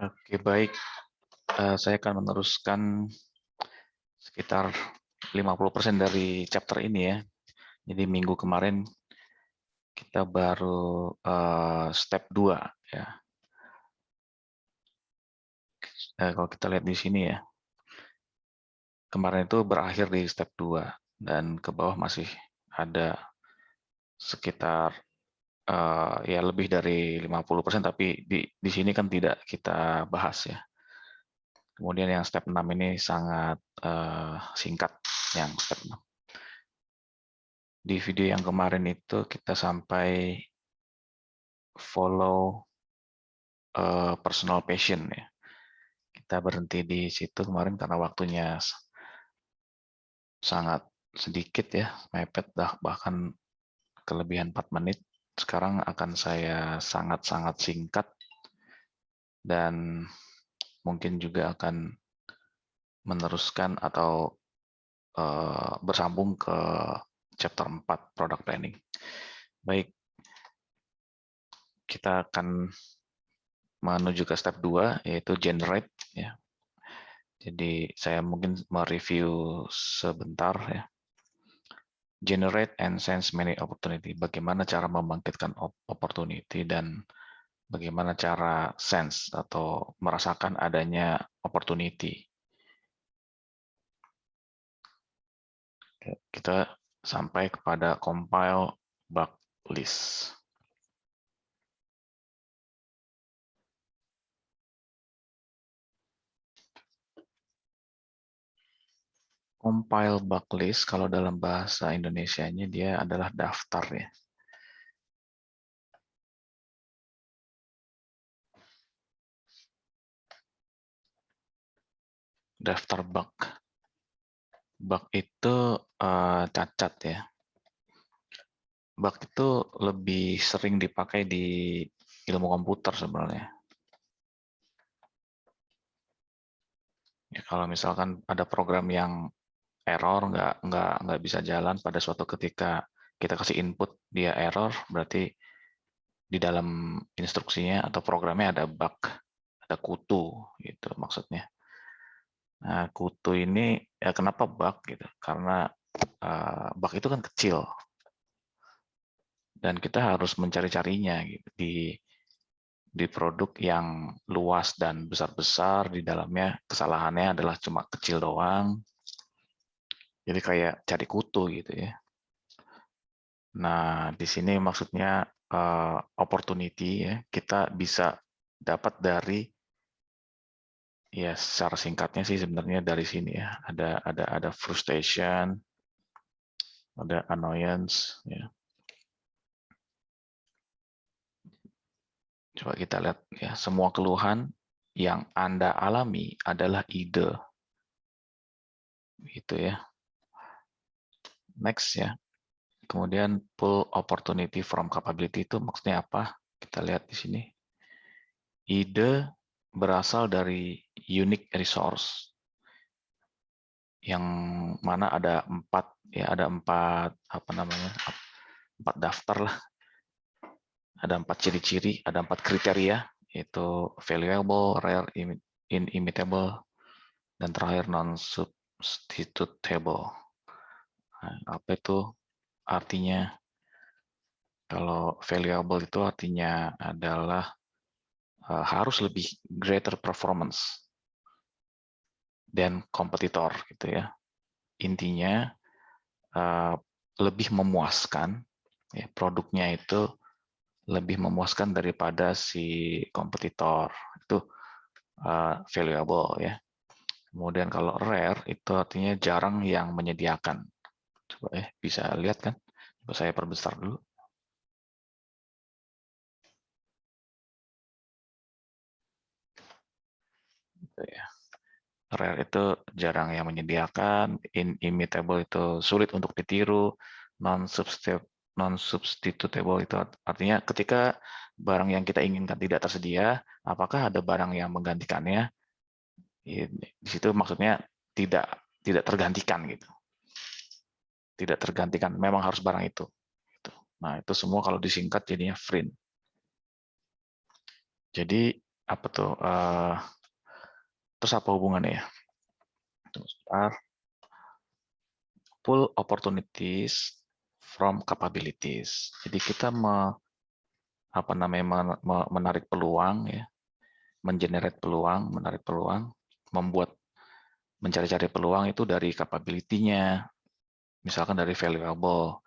Oke, baik. Saya akan meneruskan sekitar 50% dari chapter ini ya. Jadi minggu kemarin kita baru step 2 ya. Kalau kita lihat di sini ya. Kemarin itu berakhir di step 2 dan ke bawah masih ada sekitar ya lebih dari 50%, tapi di sini kan tidak kita bahas ya. Kemudian yang step 6 ini sangat singkat, yang step 6. Di video yang kemarin itu kita sampai follow personal passion ya. Kita berhenti di situ kemarin karena waktunya sangat sedikit ya, mepet bahkan kelebihan 4 menit. Sekarang akan saya sangat-sangat singkat dan mungkin juga akan meneruskan atau bersambung ke chapter 4 product planning. Baik, kita akan menuju ke step 2 yaitu generate ya. Jadi saya mungkin mereview sebentar ya. Generate and sense many opportunity. Bagaimana cara membangkitkan opportunity dan bagaimana cara sense atau merasakan adanya opportunity. Kita sampai kepada compile bug list. Compile bug list kalau dalam bahasa Indonesianya dia adalah daftar ya. Daftar bug. Bug itu cacat ya. Bug itu lebih sering dipakai di ilmu komputer sebenarnya. Ya, kalau misalkan ada program yang error nggak bisa jalan pada suatu ketika kita kasih input dia error, berarti di dalam instruksinya atau programnya ada bug, ada kutu gitu maksudnya. Nah, kutu ini ya kenapa bug gitu? Karena bug itu kan kecil dan kita harus mencari-carinya gitu di produk yang luas dan besar-besar, di dalamnya kesalahannya adalah cuma kecil doang. Jadi kayak cari kutu gitu ya. Nah, di sini maksudnya opportunity ya, kita bisa dapat dari ya secara singkatnya sih sebenarnya dari sini ya. Ada frustration, ada annoyance ya. Coba kita lihat ya, semua keluhan yang Anda alami adalah ide. Gitu ya. Next ya. Kemudian pull opportunity from capability itu maksudnya apa? Kita lihat di sini. Ide berasal dari unique resource yang mana ada empat apa namanya, 4 daftar lah, ada 4 ciri-ciri, ada 4 kriteria, yaitu valuable, rare, inimitable, dan terakhir non-substitutable. Nah, apa itu artinya? Kalau valuable itu artinya adalah harus lebih greater performance dan kompetitor gitu ya. Intinya lebih memuaskan ya, produknya itu lebih memuaskan daripada si kompetitor. Itu valuable ya. Kemudian kalau rare itu artinya jarang yang menyediakan. Coba bisa lihat kan? Coba saya perbesar dulu. Gitu ya. Rare itu jarang yang menyediakan, inimitable itu sulit untuk ditiru, non-substitutable itu artinya ketika barang yang kita inginkan tidak tersedia, apakah ada barang yang menggantikannya? Di situ maksudnya tidak tergantikan gitu. Tidak tergantikan, memang harus barang itu. Nah, itu semua kalau disingkat jadinya FRIN. Jadi apa tuh? Terus apa hubungannya ya? Tunggu sebentar. Pull opportunities from capabilities. Jadi kita menarik peluang ya, mengenerate peluang, menarik peluang, mencari-cari peluang itu dari capability-nya. Misalkan dari valuable.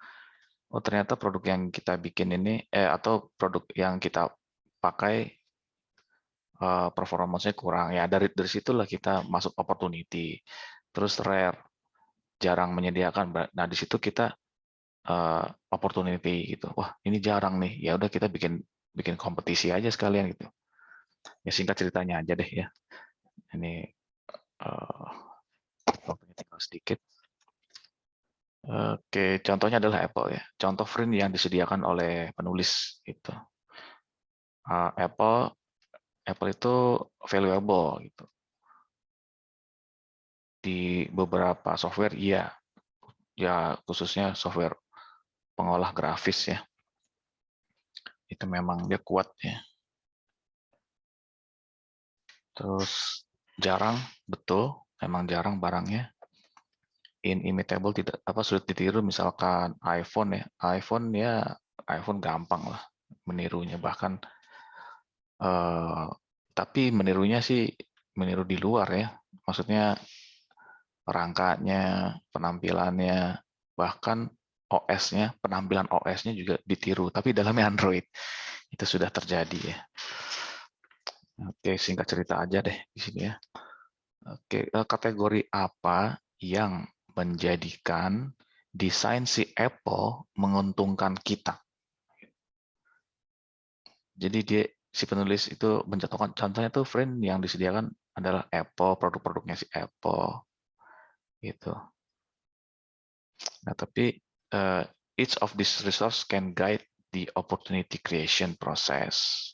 Oh, ternyata produk yang kita bikin ini atau produk yang kita pakai performance-nya kurang. Ya dari situlah kita masuk opportunity. Terus rare, jarang menyediakan. Nah, di situ kita opportunity gitu. Wah, ini jarang nih. Ya udah kita bikin kompetisi aja sekalian gitu. Ya singkat ceritanya aja deh ya. Ini waktunya tinggal sedikit. Oke, contohnya adalah Apple ya. Contoh frame yang disediakan oleh penulis itu. Apple itu valuable gitu. Di beberapa software iya. Ya khususnya software pengolah grafis ya. Itu memang dia kuat ya. Terus jarang, betul, memang jarang barangnya. Inimitable, tidak sulit ditiru. Misalkan iPhone ya, iPhone gampang lah menirunya, bahkan tapi menirunya sih meniru di luar ya, maksudnya rangkanya, penampilannya, bahkan OS-nya, penampilan OS-nya juga ditiru, tapi dalamnya Android. Itu sudah terjadi ya. Oke, singkat cerita aja deh di sini ya. Oke, kategori apa yang menjadikan desain si Apple menguntungkan kita? Jadi si penulis itu mencontohkan, contohnya tuh frame yang disediakan adalah Apple, produk-produknya si Apple gitu. Nah, tapi each of these resource can guide the opportunity creation process.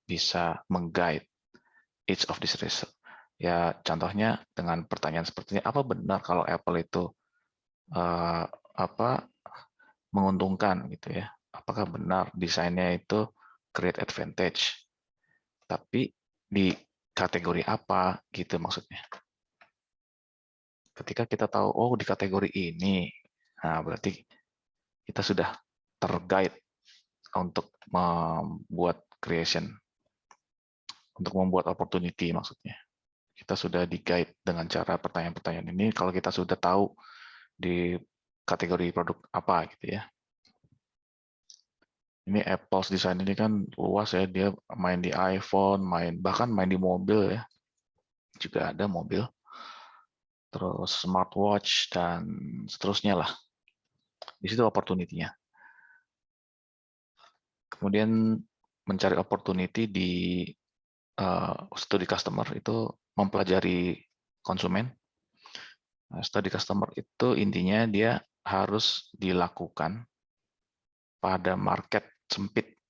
Bisa mengguide each of these resource. Ya, contohnya dengan pertanyaan seperti ini, apa benar kalau Apple itu menguntungkan gitu ya? Apakah benar desainnya itu create advantage? Tapi di kategori apa gitu maksudnya? Ketika kita tahu, oh di kategori ini, nah berarti kita sudah terguide untuk membuat creation, untuk membuat opportunity maksudnya. Kita sudah di-guide dengan cara pertanyaan-pertanyaan ini kalau kita sudah tahu di kategori produk apa gitu ya. Ini Apple's desain ini kan luas ya, dia main di iPhone, bahkan main di mobil ya. Juga ada mobil. Terus smartwatch dan seterusnya lah. Di situ opportunity-nya. Kemudian mencari opportunity di studi customer itu mempelajari konsumen. Nah, studi customer itu intinya dia harus dilakukan pada market sempit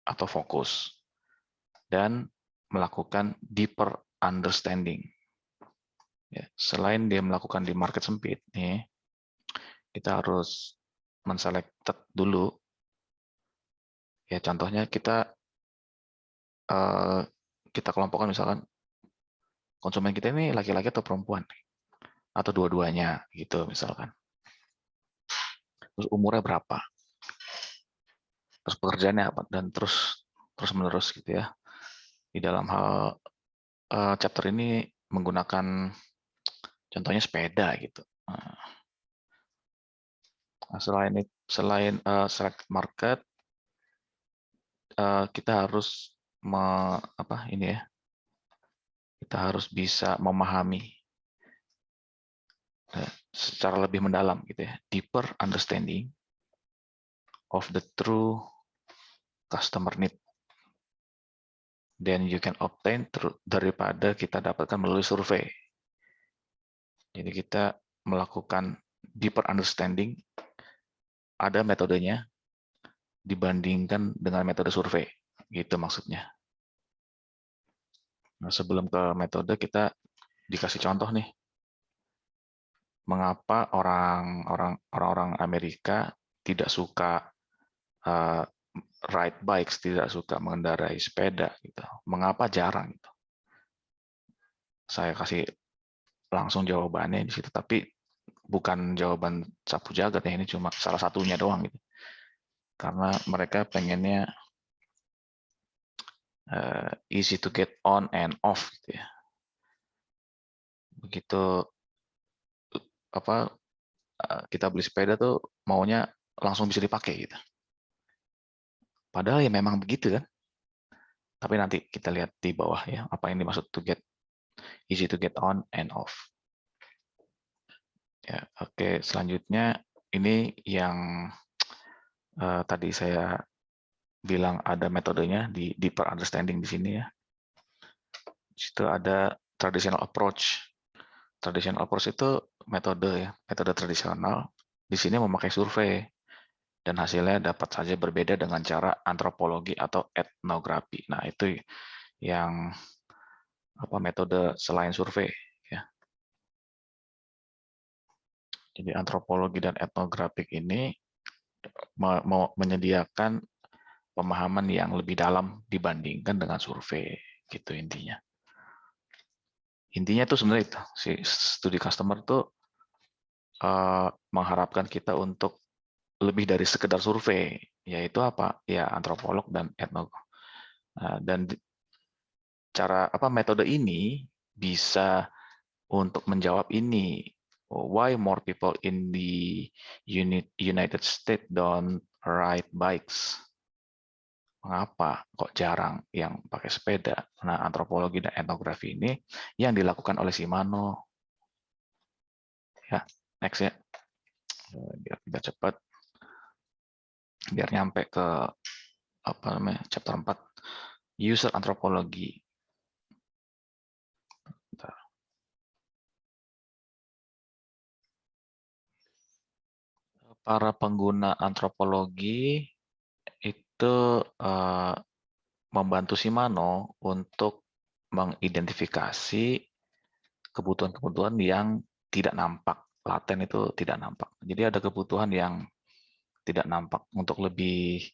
atau fokus dan melakukan deeper understanding. Ya, selain dia melakukan di market sempit, nih kita harus menselected dulu. Ya contohnya kita kelompokkan misalkan konsumen kita ini laki-laki atau perempuan atau dua-duanya gitu misalkan. Terus umurnya berapa? Terus pekerjaannya apa, dan terus menerus gitu ya. Di dalam hal chapter ini menggunakan contohnya sepeda gitu. Nah, selain select market, kita harus kita harus bisa memahami secara lebih mendalam gitu ya, deeper understanding of the true customer need. Then you can obtain daripada kita dapatkan melalui survei. Jadi kita melakukan deeper understanding, ada metodenya dibandingkan dengan metode survei, gitu maksudnya. Nah, sebelum ke metode kita dikasih contoh nih, mengapa orang-orang Amerika tidak suka ride bikes, tidak suka mengendarai sepeda gitu. Mengapa jarang gitu? Saya kasih langsung jawabannya di situ, tapi bukan jawaban sapu jagat ya, ini cuma salah satunya doang gitu. Karena mereka pengennya easy to get on and off gitu ya. Begitu apa kita beli sepeda tuh maunya langsung bisa dipakai gitu. Padahal ya memang begitu kan. Tapi nanti kita lihat di bawah ya, apa yang dimaksud to get easy to get on and off. Ya, oke, selanjutnya ini yang tadi saya bilang ada metodenya di deeper understanding di sini ya. Di situ ada traditional approach. Traditional approach itu metode ya, metode tradisional. Di sini memakai survei dan hasilnya dapat saja berbeda dengan cara antropologi atau etnografi. Nah, itu yang apa metode selain survei ya. Jadi antropologi dan etnografik ini menyediakan pemahaman yang lebih dalam dibandingkan dengan survei gitu intinya. Intinya itu sebenarnya itu si studi customer tuh mengharapkan kita untuk lebih dari sekedar survei, yaitu apa? Ya antropolog dan etnolog. Dan cara apa metode ini bisa untuk menjawab ini. Why more people in the United States don't ride bikes? Mengapa kok jarang yang pakai sepeda? Nah, antropologi dan etnografi ini yang dilakukan oleh Shimano. Ya, next ya. Biar kita cepat. Biar nyampe ke apa namanya? Chapter 4. User antropologi. Bentar. Para pengguna antropologi itu membantu Shimano untuk mengidentifikasi kebutuhan-kebutuhan yang tidak nampak, laten itu tidak nampak. Jadi ada kebutuhan yang tidak nampak. Untuk lebih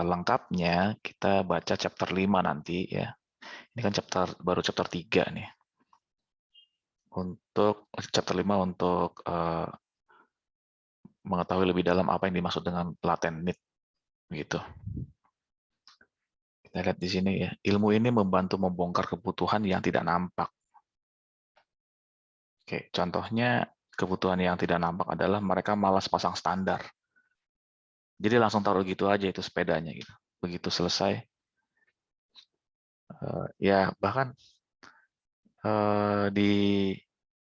lengkapnya kita baca chapter 5 nanti ya. Ini kan baru chapter 3 nih. Untuk chapter 5 untuk mengetahui lebih dalam apa yang dimaksud dengan latent need gitu. Kita lihat di sini ya. Ilmu ini membantu membongkar kebutuhan yang tidak nampak. Oke, contohnya kebutuhan yang tidak nampak adalah mereka malas pasang standar. Jadi langsung taruh gitu aja itu sepedanya gitu. Begitu selesai, ya bahkan di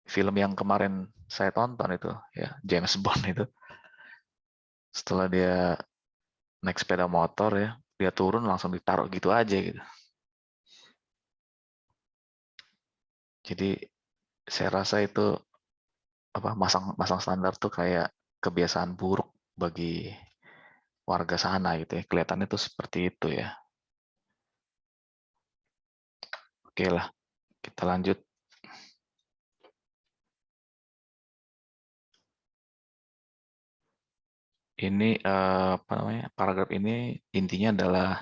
film yang kemarin saya tonton itu, ya James Bond itu, setelah dia naik sepeda motor ya, dia turun langsung ditaruh gitu aja gitu. Jadi saya rasa itu apa masang standar tuh kayak kebiasaan buruk bagi warga sana gitu ya. Kelihatannya tuh seperti itu ya. Oke lah, kita lanjut. Ini apa namanya? Paragraf ini intinya adalah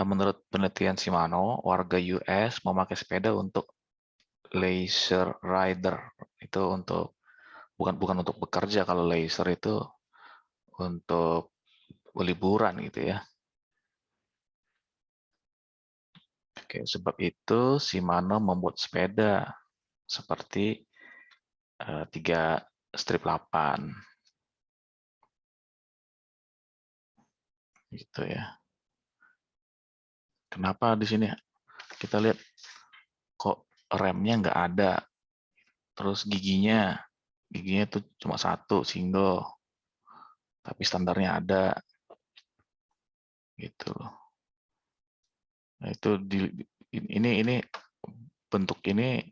menurut penelitian Shimano, warga US memakai sepeda untuk leisure rider. Itu untuk bukan untuk bekerja, kalau leisure itu untuk liburan gitu ya. Oke, sebab itu Shimano membuat sepeda seperti 3 strip 8 gitu ya. Kenapa di sini kita lihat kok remnya nggak ada, terus giginya itu cuma satu single, tapi standarnya ada gitu. Nah, itu ini bentuk ini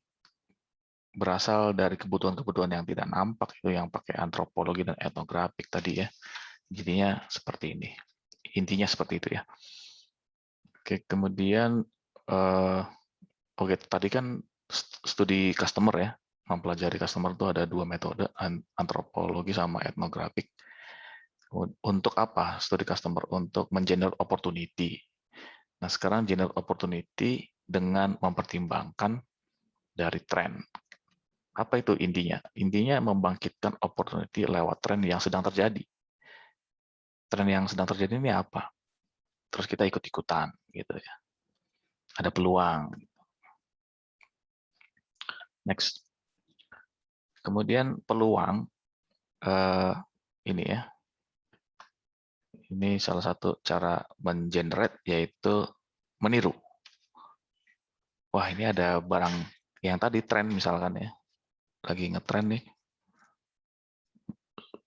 berasal dari kebutuhan-kebutuhan yang tidak nampak, itu yang pakai antropologi dan etnografik tadi ya. Jadinya seperti ini. Intinya seperti itu ya. Oke, kemudian oke, tadi kan studi customer ya. Mempelajari customer itu ada 2 metode, antropologi sama etnografik. Untuk apa studi customer? Untuk mengenerate opportunity. Nah, sekarang generate opportunity dengan mempertimbangkan dari tren. Apa itu intinya? Intinya membangkitkan opportunity lewat tren yang sedang terjadi. Tren yang sedang terjadi ini apa? Terus kita ikut-ikutan gitu ya. Ada peluang. Next. Kemudian peluang ini ya. Ini salah satu cara mengenerate yaitu meniru. Wah, ini ada barang yang tadi tren misalkan ya. Lagi ngetren nih.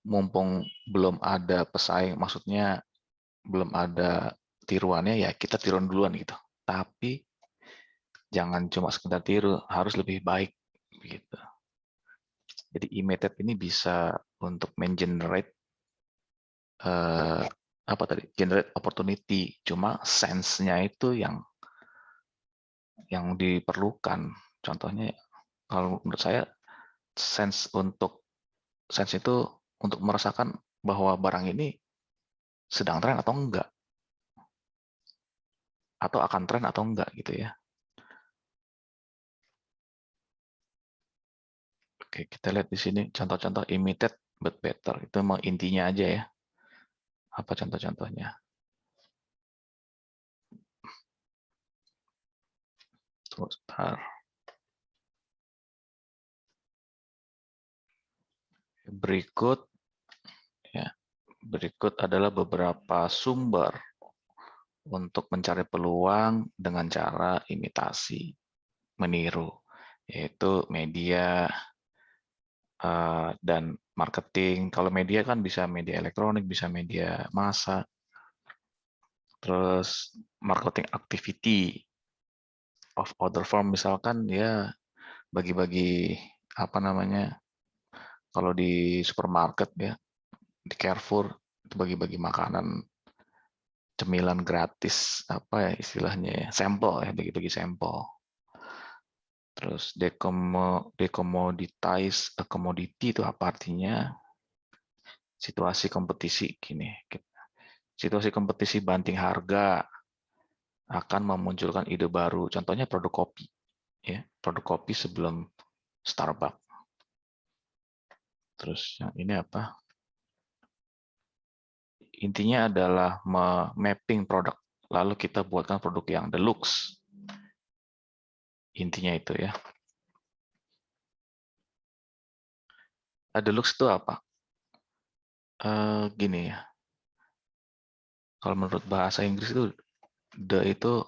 Mumpung belum ada pesaing, maksudnya belum ada tiruannya, ya kita tiruan duluan gitu. Tapi jangan cuma sekedar tiru, harus lebih baik gitu. Jadi imitate ini bisa untuk mengenerate apa tadi? Generate opportunity. Cuma sense-nya itu yang diperlukan. Contohnya kalau menurut saya sense itu untuk merasakan bahwa barang ini sedang tren atau enggak, atau akan tren atau enggak gitu ya. Oke, kita lihat di sini contoh-contoh imitate but better. Itu memang intinya aja ya. Apa contoh-contohnya? Sebentar. Berikut adalah beberapa sumber untuk mencari peluang dengan cara imitasi, meniru, yaitu media dan marketing. Kalau media kan bisa media elektronik, bisa media massa. Terus marketing activity of other form, misalkan ya bagi-bagi apa namanya, kalau di supermarket ya, di Carrefour itu bagi-bagi makanan cemilan gratis, apa ya istilahnya ya, sampel ya, bagi-bagi sampel. Terus decommoditize a commodity itu apa artinya? Situasi kompetisi gini. Situasi kompetisi banting harga akan memunculkan ide baru. Contohnya produk kopi, ya, produk kopi sebelum Starbucks. Terus yang ini apa? Intinya adalah mapping produk, lalu kita buatkan produk yang deluxe. Intinya itu ya. Deluxe itu apa? Gini ya. Kalau menurut bahasa Inggris itu itu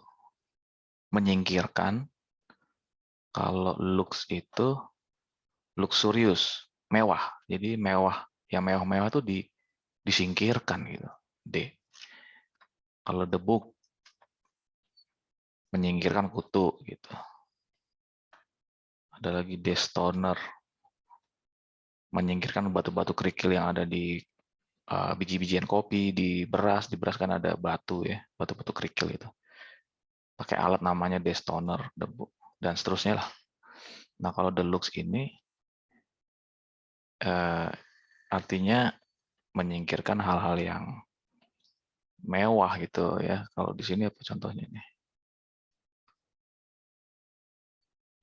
menyingkirkan, kalau lux itu luxurious, mewah. Jadi mewah, yang mewah-mewah itu disingkirkan gitu. D. Kalau the book menyingkirkan kutu gitu. Ada lagi destoner, menyingkirkan batu-batu kerikil yang ada di biji-bijian kopi, di beras kan ada batu ya, batu-batu kerikil itu. Pakai alat namanya destoner, debu, dan seterusnya lah. Nah, kalau deluxe ini artinya menyingkirkan hal-hal yang mewah gitu ya. Kalau di sini apa contohnya nih?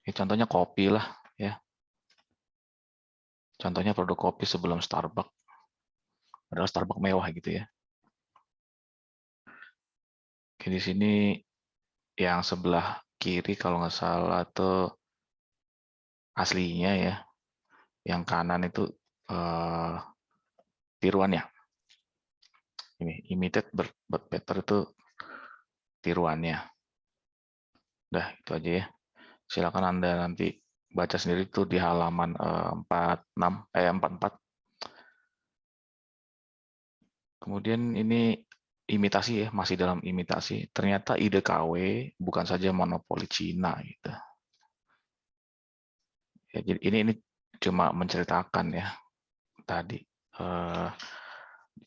Ya, contohnya kopi lah ya. Contohnya produk kopi sebelum Starbucks. Padahal Starbucks mewah gitu ya. Oke, di sini yang sebelah kiri kalau nggak salah tuh aslinya ya. Yang kanan itu tiruannya. Ini imitate but better itu tiruannya. Udah itu aja ya. Silakan Anda nanti baca sendiri tuh di halaman 44. Kemudian ini imitasi ya, masih dalam imitasi. Ternyata ide KW bukan saja monopoli Cina gitu. Ya, jadi ini cuma menceritakan ya tadi.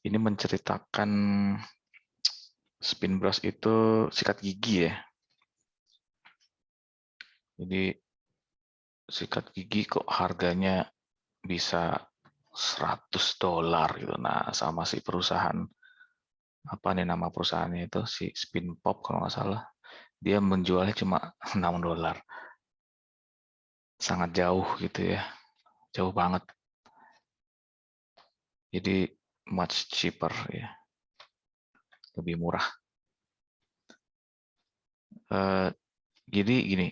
Ini menceritakan spin brush itu sikat gigi ya. Jadi sikat gigi kok harganya bisa $100 gitu. Nah, sama si perusahaan, apa nih nama perusahaannya itu, si Spinpop kalau nggak salah, dia menjualnya cuma $6. Sangat jauh gitu ya, jauh banget. Jadi much cheaper ya, lebih murah. Jadi gini,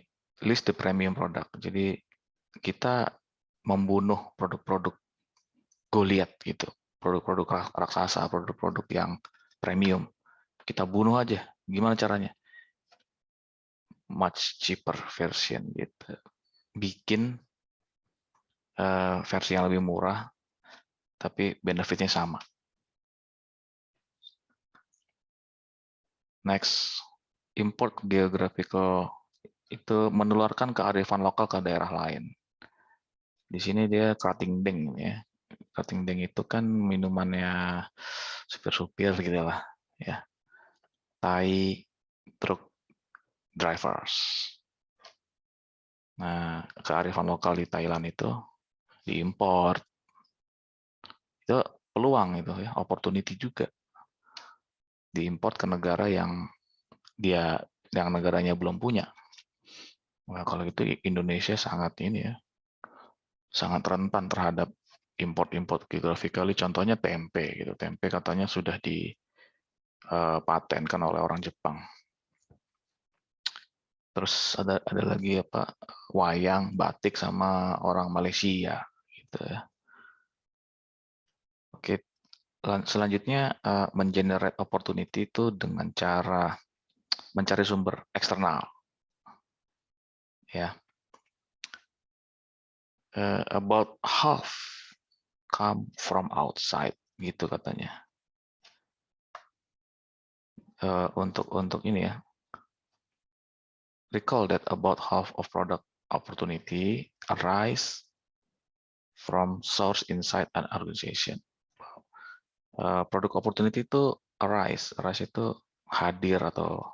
list the premium product. Jadi kita membunuh produk-produk Goliat gitu, produk-produk raksasa, produk-produk yang premium. Kita bunuh aja. Gimana caranya? Much cheaper version gitu. Bikin versi yang lebih murah, tapi benefitnya sama. Next, import geographical, itu menularkan kearifan lokal ke daerah lain. Di sini dia Krating Deng ya. Krating Deng itu kan minumannya supir-supir gitu lah ya. Thai truck drivers. Nah, kearifan lokal di Thailand itu diimpor. Itu peluang itu ya, opportunity juga. Diimpor ke negara yang negaranya belum punya. Nah, kalau itu Indonesia sangat ini ya, sangat rentan terhadap import-import geographically. Contohnya tempe gitu. Tempe katanya sudah dipatenkan oleh orang Jepang. Terus ada lagi apa, wayang, batik sama orang Malaysia gitu ya. Oke, selanjutnya mengenerate opportunity itu dengan cara mencari sumber eksternal. Ya, about half come from outside gitu katanya. Untuk ini ya, recall that about half of product opportunity arise from source inside an organization. Produk opportunity itu arise itu hadir atau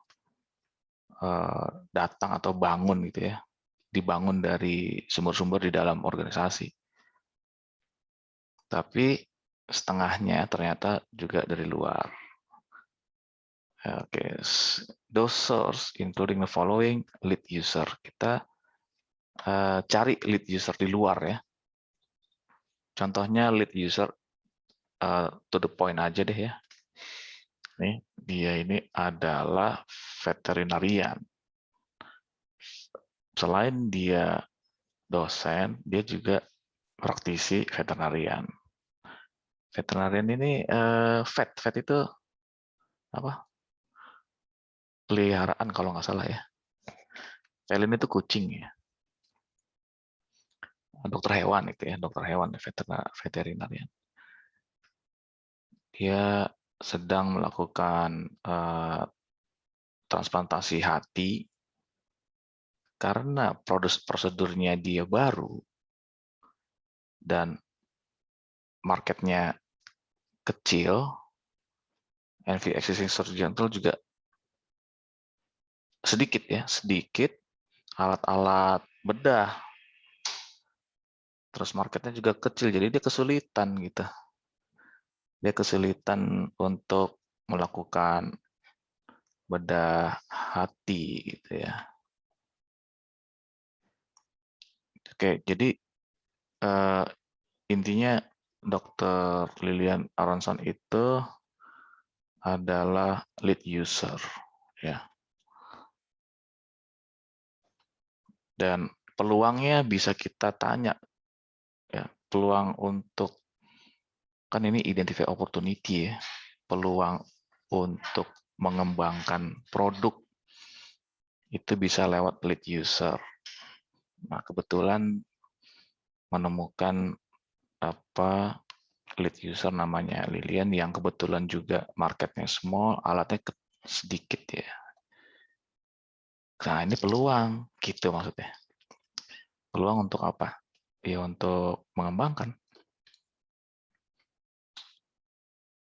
datang atau bangun gitu ya, dibangun dari sumber-sumber di dalam organisasi. Tapi setengahnya ternyata juga dari luar. Oke, those source including the following: lead user. Kita cari lead user di luar ya. Contohnya lead user to the point aja deh ya. Nih, dia ini adalah veterinarian. Selain dia dosen, dia juga praktisi veterinarian. Veterinarian ini vet itu apa? Peliharaan kalau nggak salah ya. Felin itu kucing ya. Dokter hewan itu ya, dokter hewan veterinarian. Dia sedang melakukan transplantasi hati karena prosedurnya dia baru dan marketnya kecil. NV existing surgeon juga sedikit ya, sedikit alat-alat bedah. Terus marketnya juga kecil, jadi dia kesulitan gitu. Dia kesulitan untuk melakukan bedah hati gitu ya. Oke, jadi intinya Dr. Lilian Aronson itu adalah lead user ya. Dan peluangnya bisa kita tanya ya, peluang untuk, kan ini identify opportunity ya, peluang untuk mengembangkan produk itu bisa lewat lead user. Nah, kebetulan menemukan apa lead user namanya Lilian yang kebetulan juga marketnya small, alatnya sedikit ya. Nah, ini peluang gitu maksudnya. Peluang untuk apa? Ya untuk mengembangkan.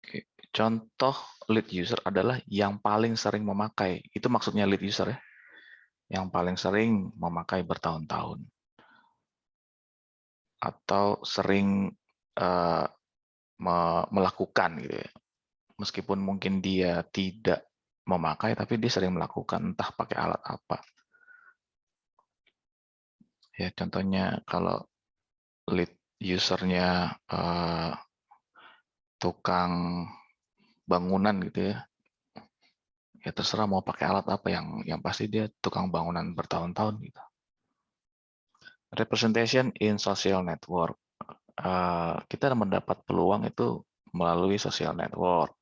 Oke. Contoh lead user adalah yang paling sering memakai. Itu maksudnya lead user ya. Yang paling sering memakai bertahun-tahun. Atau sering melakukan gitu ya. Meskipun mungkin dia tidak memakai, tapi dia sering melakukan, entah pakai alat apa. Ya, contohnya kalau lead usernya tukang bangunan gitu ya, ya terserah mau pakai alat apa, yang pasti dia tukang bangunan bertahun-tahun gitu. Representation in social network. Kita mendapat peluang itu melalui social network.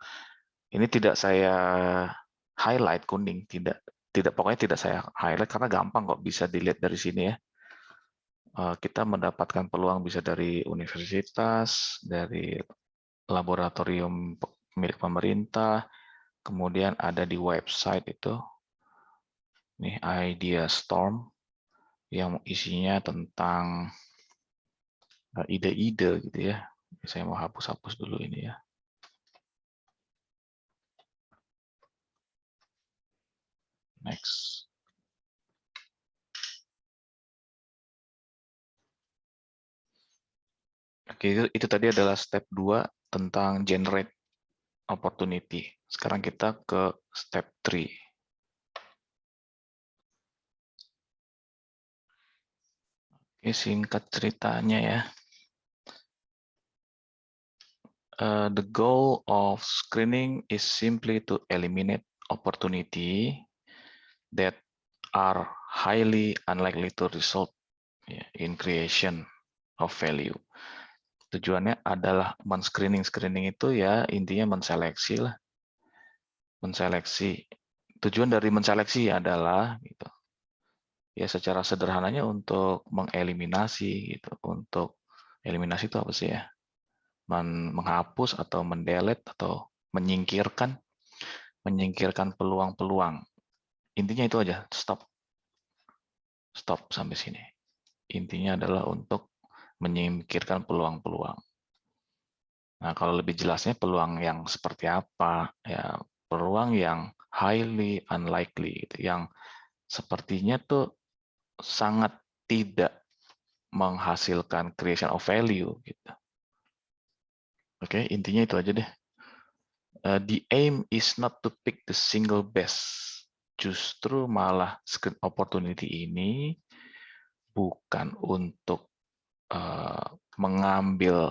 Ini tidak saya highlight kuning, tidak pokoknya tidak saya highlight karena gampang kok, bisa dilihat dari sini ya. Kita mendapatkan peluang bisa dari universitas, dari laboratorium milik pemerintah, kemudian ada di website itu, nih Idea Storm, yang isinya tentang ide-ide gitu ya. Saya mau hapus-hapus dulu ini ya. Next. Oke, itu tadi adalah step 2 tentang generate opportunity. Sekarang kita ke step 3. Oke, singkat ceritanya ya. The goal of screening is simply to eliminate opportunity that are highly unlikely to result in creation of value. Tujuannya adalah men-screening itu ya intinya menseleksi lah. Menseleksi. Tujuan dari menseleksi adalah gitu. Ya secara sederhananya untuk mengeliminasi gitu. Untuk eliminasi itu apa sih ya? Menghapus atau mendelete atau menyingkirkan peluang-peluang. Intinya itu aja, stop sampai sini. Intinya adalah untuk menyingkirkan peluang-peluang. Nah, kalau lebih jelasnya peluang yang seperti apa? Ya, peluang yang highly unlikely gitu, yang sepertinya tuh sangat tidak menghasilkan creation of value gitu. Oke, intinya itu aja deh. The aim is not to pick the single best. Justru malah screen opportunity ini bukan untuk mengambil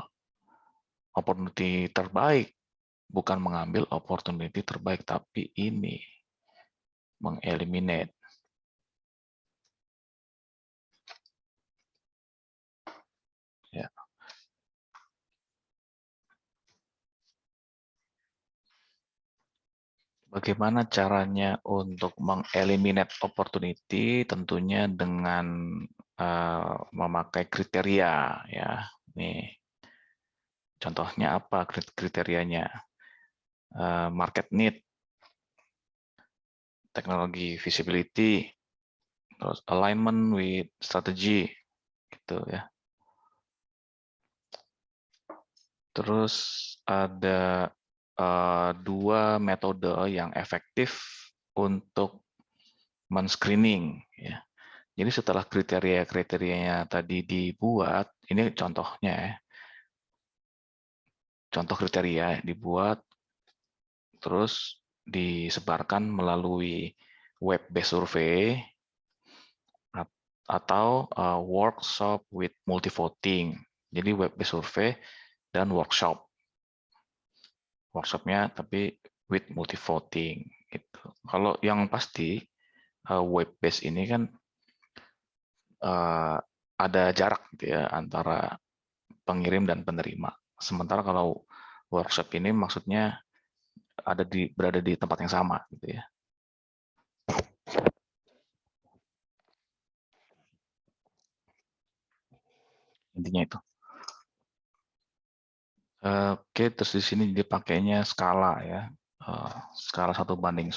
opportunity terbaik, bukan mengambil opportunity terbaik, tapi ini mengeliminate. Ya. Bagaimana caranya untuk mengeliminate opportunity? Tentunya dengan memakai kriteria ya. Nih, contohnya apa kriterianya? Market need, teknologi visibility, terus alignment with strategy, gitu ya. Terus ada dua metode yang efektif untuk men-screening ya. Jadi setelah kriteria-kriterianya tadi dibuat, ini contohnya ya. Contoh kriteria dibuat, terus disebarkan melalui web-based survey atau workshop with multi-voting. Jadi web-based survey dan workshop. Workshopnya tapi with multi-voting. Gitu. Kalau yang pasti web-based ini kan ada jarak gitu ya antara pengirim dan penerima. Sementara kalau workshop ini maksudnya berada di tempat yang sama gitu ya. Intinya itu. Oke, terus di sini dipakainya skala ya. Skala 1:10.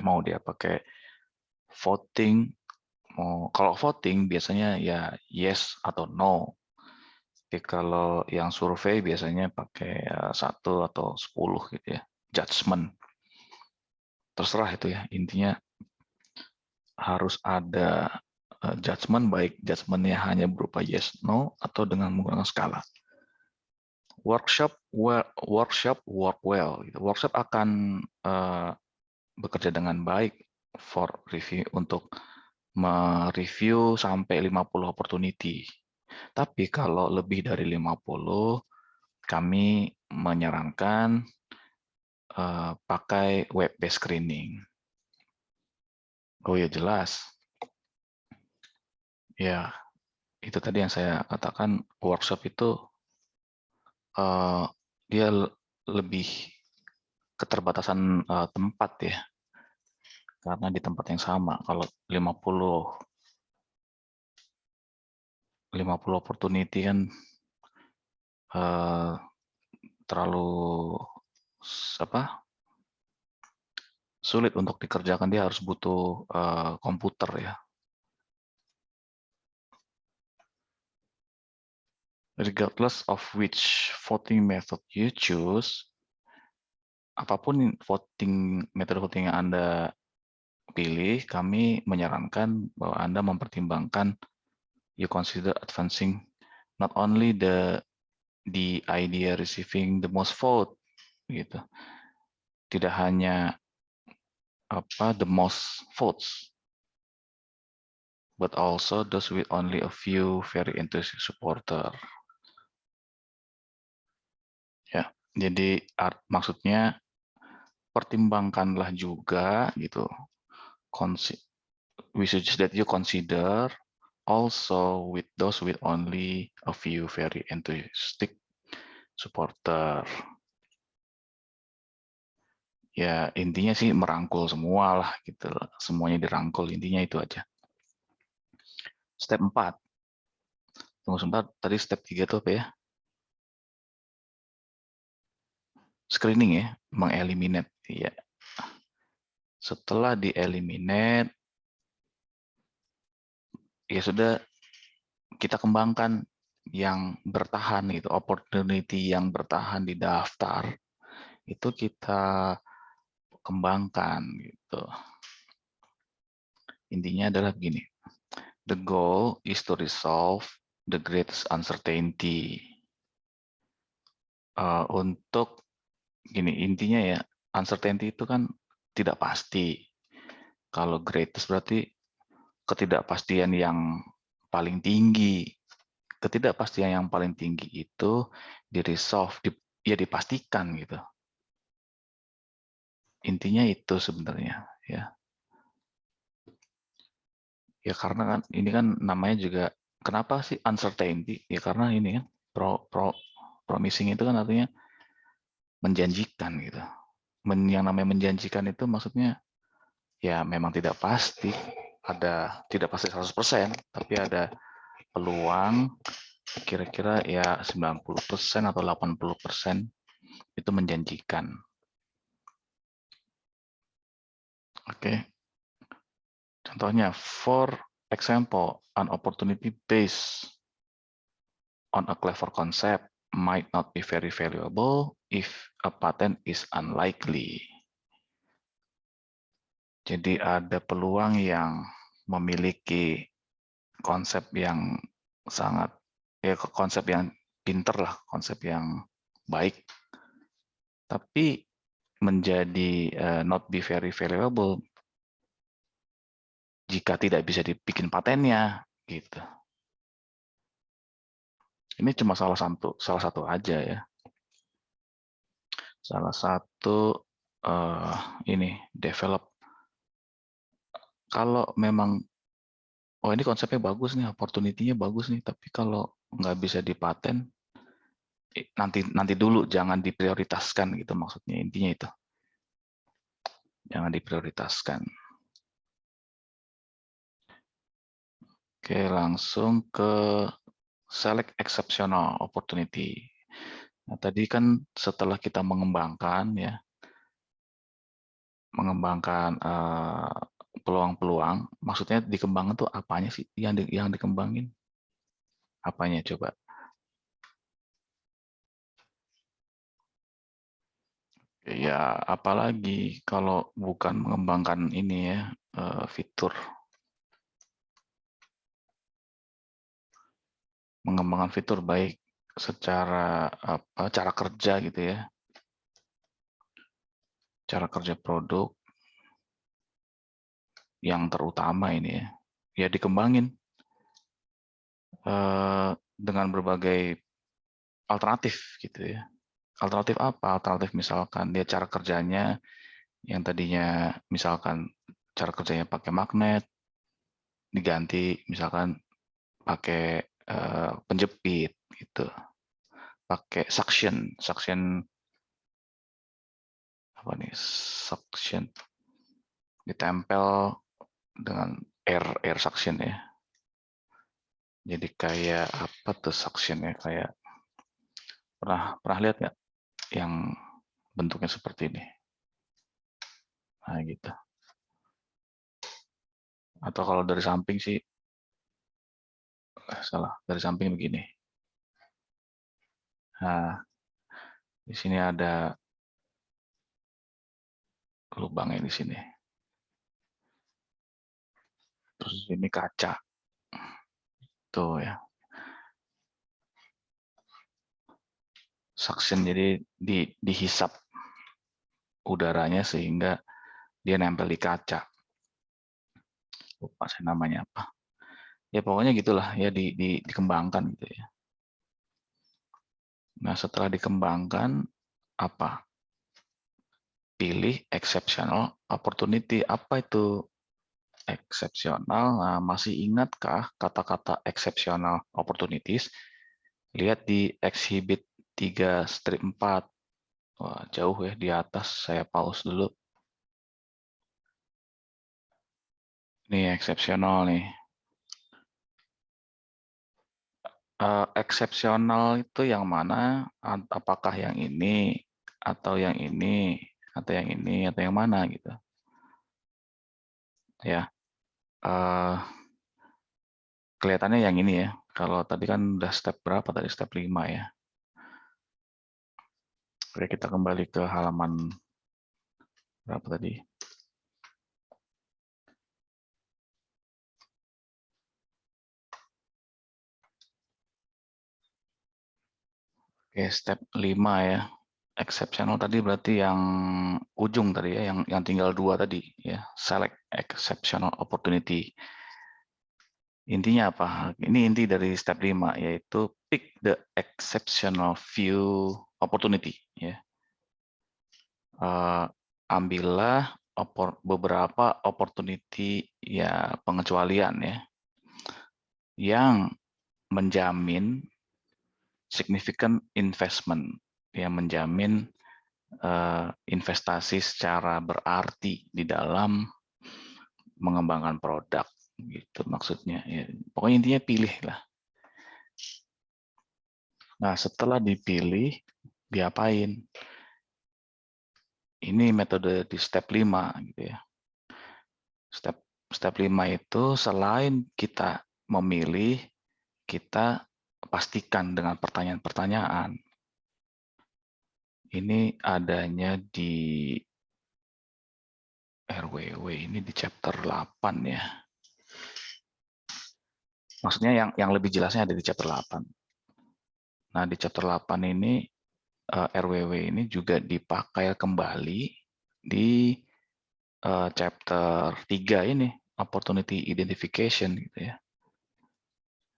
Mau dia pakai voting, kalau voting biasanya ya yes atau no. Tapi kalau yang survei biasanya pakai 1 atau 10 gitu ya. Judgment. Terserah itu ya. Intinya harus ada judgment, baik judgmentnya hanya berupa yes no atau dengan menggunakan skala. workshop work well. Gitu. Workshop akan bekerja dengan baik for review untuk mereview sampai 50 opportunity. Tapi kalau lebih dari 50, kami menyarankan pakai web-based screening. Oh ya jelas. Ya, itu tadi yang saya katakan workshop itu dia lebih keterbatasan tempat ya. Karena di tempat yang sama. Kalau 50 opportunity kan terlalu sulit untuk dikerjakan, dia harus butuh komputer ya. Regardless of which voting method you choose, apapun metode voting yang Anda pilih, kami menyarankan bahwa Anda mempertimbangkan you consider advancing not only the idea receiving the most vote gitu. Tidak hanya the most votes, but also those with only a few very enthusiastic supporter. Ya, jadi maksudnya pertimbangkanlah juga gitu. We suggest that you consider also with those with only a few very enthusiastic supporter. Ya intinya sih merangkul semua lah gitu, semuanya dirangkul, intinya itu aja. Step 4. Tunggu sebentar, tadi step 3 itu apa ya? Screening ya, mengeliminate. Ya. Setelah dieliminate, ya sudah kita kembangkan yang bertahan gitu, opportunity yang bertahan di daftar itu kita kembangkan gitu. Intinya adalah begini. The goal is to resolve the greatest uncertainty. Untuk gini, intinya ya, uncertainty itu kan tidak pasti. Kalau greatest berarti ketidakpastian yang paling tinggi. Ketidakpastian yang paling tinggi itu di-resolve, ya dipastikan gitu. Intinya itu sebenarnya ya. Ya karena kan ini kan namanya juga, kenapa sih uncertainty? Ya karena ini kan promising itu kan artinya menjanjikan gitu. Yang namanya menjanjikan itu maksudnya ya memang tidak pasti, tidak pasti 100%, tapi ada peluang kira-kira ya 90% atau 80% itu menjanjikan. Oke. Contohnya, for example, an opportunity based on a clever concept might not be very valuable if a patent is unlikely. Jadi ada peluang yang memiliki konsep yang sangat, ya konsep yang pinter lah, konsep yang baik, tapi menjadi not be very valuable jika tidak bisa dibikin patennya, gitu. Ini cuma salah satu aja ya. Salah satu ini develop. Kalau memang oh ini konsepnya bagus nih, opportunity-nya bagus nih, tapi kalau nggak bisa dipaten, nanti dulu, jangan diprioritaskan gitu maksudnya, intinya itu. Jangan diprioritaskan. Oke, langsung ke select exceptional opportunity. Nah, tadi kan setelah kita mengembangkan ya, mengembangkan peluang-peluang, maksudnya dikembangkan tuh apanya sih yang dikembangin? Apanya coba? Ya, apalagi kalau bukan mengembangkan ini ya, fitur. Mengembangkan fitur baik. secara cara kerja gitu ya, cara kerja produk yang terutama ini ya dikembangin dengan berbagai alternatif gitu ya. Alternatif apa? Alternatif misalkan dia cara kerjanya yang tadinya misalkan cara kerjanya pakai magnet diganti misalkan pakai penjepit gitu, pakai suction apa nih, suction ditempel dengan air suction ya. Jadi kayak apa tuh suction ya, kayak pernah lihat nggak yang bentuknya seperti ini? Nah gitu. Atau kalau dari samping sih salah, dari samping begini. Nah, di sini ada lubangnya di sini. Terus ini kaca. Tuh ya. Suction jadi dihisap udaranya sehingga dia nempel di kaca. Lupa saya namanya apa. Ya pokoknya gitulah ya dikembangkan gitu ya. Nah, setelah dikembangkan apa? Pilih exceptional opportunity. Apa itu eksepsional? Nah, masih ingatkah kata-kata exceptional opportunities? Lihat di exhibit 3 strip 4. Wah, jauh ya di atas. Saya pause dulu. Ini eksepsional nih. Eksepsional itu yang mana? Apakah yang ini atau yang ini atau yang ini atau yang mana gitu? Ya, kelihatannya yang ini ya. Kalau tadi kan udah step berapa tadi? Step 5 ya. Oke, kita kembali ke halaman berapa tadi? Oke, step 5 ya. Exceptional tadi berarti yang ujung tadi ya, yang tinggal 2 tadi ya. Select exceptional opportunity. Intinya apa? Ini inti dari step 5 yaitu pick the exceptional view opportunity ya. Ambillah beberapa opportunity ya pengecualian ya yang menjamin significant investment, yang menjamin investasi secara berarti di dalam mengembangkan produk gitu maksudnya ya. Pokoknya intinya pilih lah. Nah, setelah dipilih diapain? Ini metode di step 5 gitu ya. Step 5 itu selain kita memilih, kita pastikan dengan pertanyaan-pertanyaan. Ini adanya di RWW, ini di chapter 8 ya. Maksudnya yang lebih jelasnya ada di chapter 8. Nah, di chapter 8 ini RWW ini juga dipakai kembali di chapter 3 ini, opportunity identification gitu ya.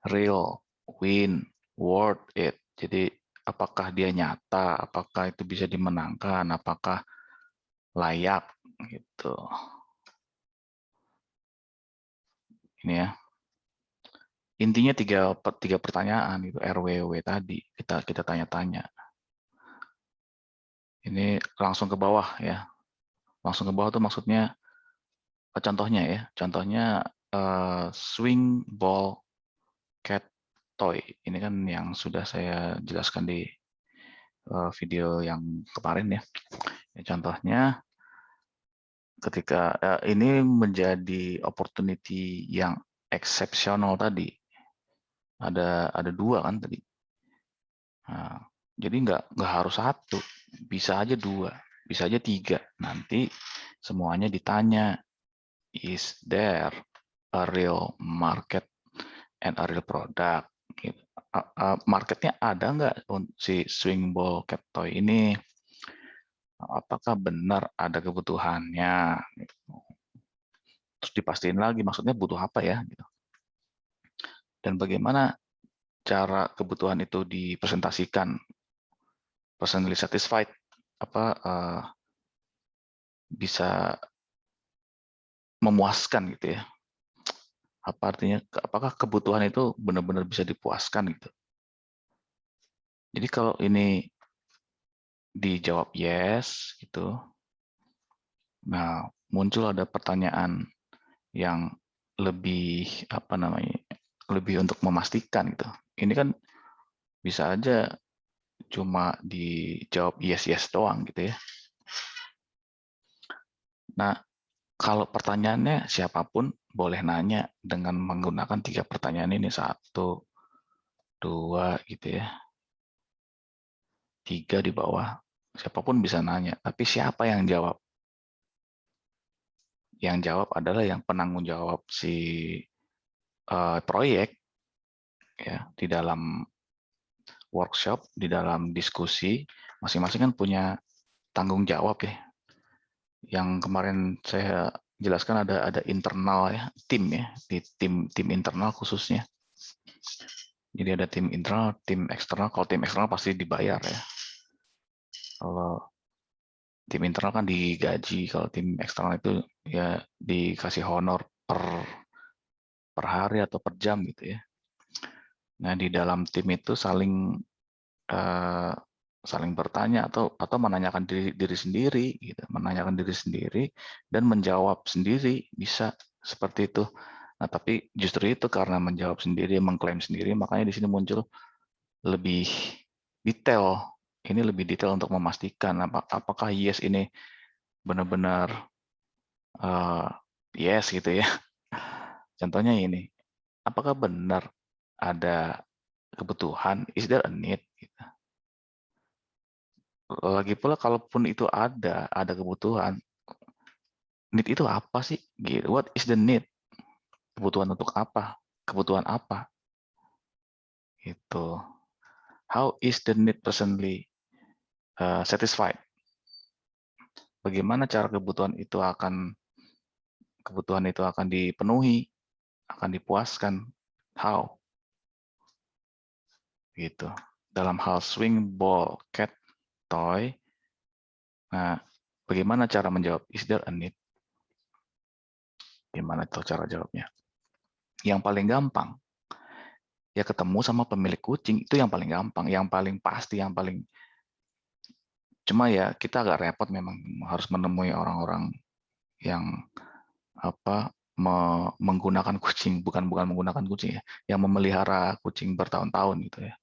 Real, win, worth it. Jadi apakah dia nyata, apakah itu bisa dimenangkan, apakah layak gitu. Ini ya. Intinya tiga pertanyaan itu RWW tadi kita tanya-tanya. Ini langsung ke bawah ya. Langsung ke bawah tuh maksudnya contohnya ya. Contohnya swing ball cat toy. Ini kan yang sudah saya jelaskan di video yang kemarin ya. Contohnya ketika ini menjadi opportunity yang eksepsional tadi. Ada 2 kan tadi. Nah, jadi nggak harus 1, bisa aja 2, bisa aja 3. Nanti semuanya ditanya, is there a real market and a real product? Gitu. marketnya ada nggak si swing ball cat toy ini? Apakah benar ada kebutuhannya? Terus dipastiin lagi maksudnya butuh apa ya? Dan bagaimana cara kebutuhan itu dipresentasikan? Personally satisfied, bisa memuaskan gitu ya? Apa artinya? Apakah kebutuhan itu benar-benar bisa dipuaskan gitu? Jadi kalau ini dijawab yes gitu, nah muncul ada pertanyaan yang lebih lebih untuk memastikan gitu. Ini kan bisa aja cuma dijawab yes yes doang gitu ya. Nah, kalau pertanyaannya siapapun boleh nanya dengan menggunakan 3 pertanyaan ini, 1, 2 gitu ya. 3 di bawah. Siapapun bisa nanya, tapi siapa yang jawab? Yang jawab adalah yang penanggung jawab si proyek ya, di dalam workshop, di dalam diskusi, masing-masing kan punya tanggung jawab ya. Yang kemarin saya jelaskan ada internal ya, tim ya, di tim internal khususnya. Jadi ada tim internal, tim eksternal. Kalau tim eksternal pasti dibayar ya. Kalau tim internal kan digaji, kalau tim eksternal itu ya dikasih honor per hari atau per jam gitu ya. Nah, di dalam tim itu saling bertanya atau menanyakan diri sendiri gitu, menanyakan diri sendiri dan menjawab sendiri, bisa seperti itu. Nah, tapi justru itu karena menjawab sendiri, mengklaim sendiri, makanya di sini muncul lebih detail. Ini lebih detail untuk memastikan apakah yes ini benar-benar yes gitu ya. Contohnya ini, apakah benar ada kebutuhan, is there a need? Lagi pula kalaupun itu ada kebutuhan, need itu apa sih? Gitu. What is the need? Kebutuhan untuk apa? Kebutuhan apa? Itu. How is the need personally satisfied? Bagaimana cara kebutuhan itu akan dipenuhi, akan dipuaskan? How? Gitu. Dalam hal swing ball cat toy, nah bagaimana cara menjawab? Is there a need? Gimana itu cara jawabnya? Yang paling gampang, ya ketemu sama pemilik kucing, itu yang paling gampang, yang paling pasti, yang paling. Cuma ya kita agak repot memang harus menemui orang-orang yang menggunakan kucing, bukan menggunakan kucing ya, yang memelihara kucing bertahun-tahun gitu ya.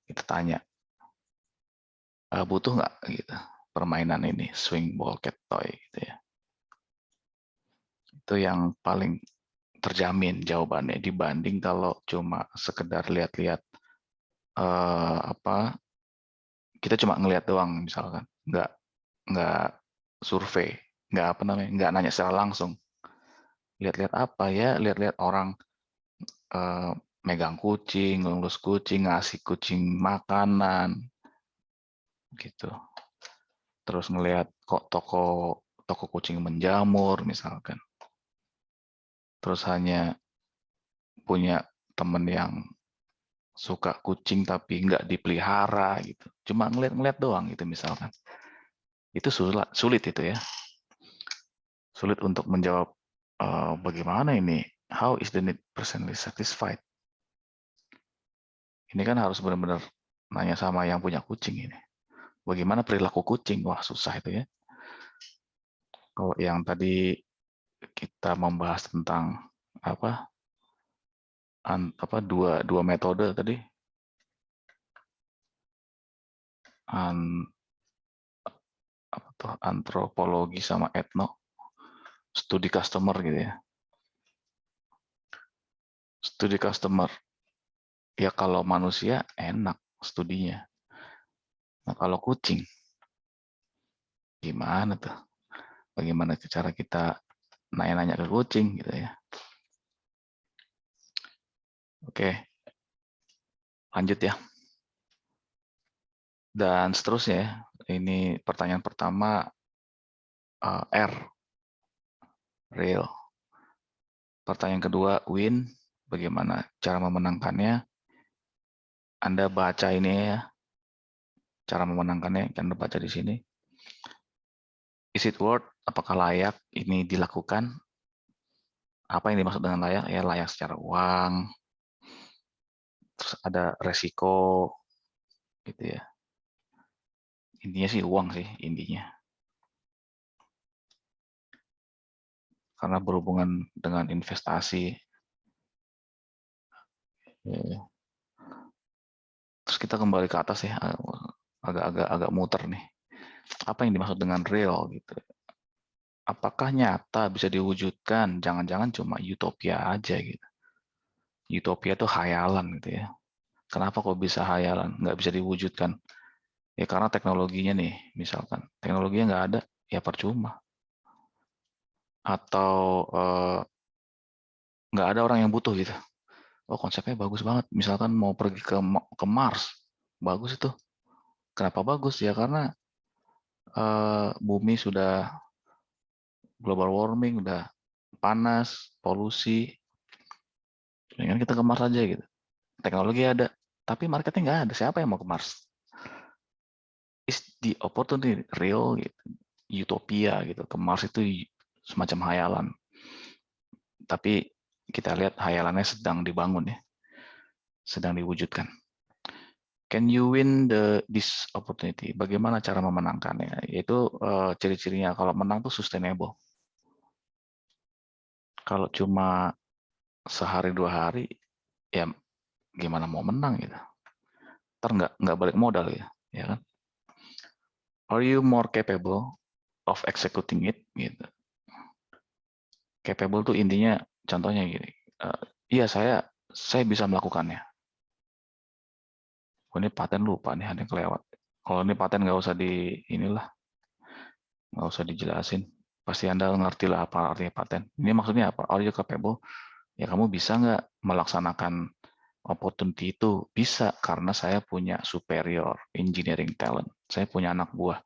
Kita tanya, butuh nggak gitu permainan ini, swing ball cat toy gitu ya. Itu yang paling terjamin jawabannya dibanding kalau cuma sekedar lihat-lihat kita cuma ngelihat doang misalkan, nggak survei, nggak nanya secara langsung. Lihat-lihat apa ya, lihat-lihat orang megang kucing, ngurus kucing, ngasih kucing makanan, gitu. Terus ngelihat kok toko kucing menjamur misalkan. Terus hanya punya temen yang suka kucing tapi nggak dipelihara gitu. Cuma ngeliat-ngeliat doang gitu misalkan. Itu sulit itu ya. Sulit untuk menjawab bagaimana ini, how is the need personally satisfied. Ini kan harus benar-benar nanya sama yang punya kucing ini. Bagaimana perilaku kucing? Wah, susah itu ya. Kalau yang tadi kita membahas tentang dua metode tadi, antropologi sama etno, studi customer gitu ya. Studi customer, ya kalau manusia enak studinya. Nah kalau kucing, gimana tuh? Bagaimana cara kita nanya-nanya ke kucing gitu ya. Oke, Lanjut ya. Dan seterusnya ya. Ini pertanyaan pertama, R, real. Pertanyaan kedua, win, bagaimana cara memenangkannya? Anda baca ini ya, cara memenangkannya, Anda baca di sini. Is it worth? Apakah layak ini dilakukan? Apa yang dimaksud dengan layak? Ya layak secara uang, terus ada resiko, gitu ya. Intinya sih uang sih, intinya. Karena berhubungan dengan investasi. Terus kita kembali ke atas ya, agak muter nih. Apa yang dimaksud dengan real gitu? Apakah nyata bisa diwujudkan? Jangan-jangan cuma utopia aja gitu. Utopia itu khayalan gitu ya. Kenapa kok bisa khayalan? Nggak bisa diwujudkan? Ya karena teknologinya nih, misalkan teknologinya nggak ada, ya percuma. Atau nggak ada orang yang butuh gitu. Oh konsepnya bagus banget. Misalkan mau pergi ke Mars, bagus itu. Kenapa bagus ya? Karena bumi sudah global warming, udah panas, polusi. Dengan kita ke Mars aja gitu. Teknologi ada, tapi marketnya nggak ada. Siapa yang mau ke Mars? Is the opportunity real? Gitu. Utopia gitu. Ke Mars itu semacam hayalan. Tapi kita lihat hayalannya sedang dibangun ya, sedang diwujudkan. Can you win this opportunity? Bagaimana cara memenangkannya? Yaitu ciri-cirinya kalau menang tuh sustainable. Kalau cuma sehari dua hari, ya gimana mau menang gitu? Ntar nggak balik modal ya kan? Are you more capable of executing it? Gitu. Capable tuh intinya, contohnya gini. Iya saya bisa melakukannya. Oh, ini paten lupa nih, ada yang kelewat. Kalau ini paten nggak usah nggak usah dijelasin. Pasti Anda ngerti lah apa artinya paten. Ini maksudnya apa? Are you capable? Ya kamu bisa nggak melaksanakan opportunity itu? Bisa, karena saya punya superior engineering talent. Saya punya anak buah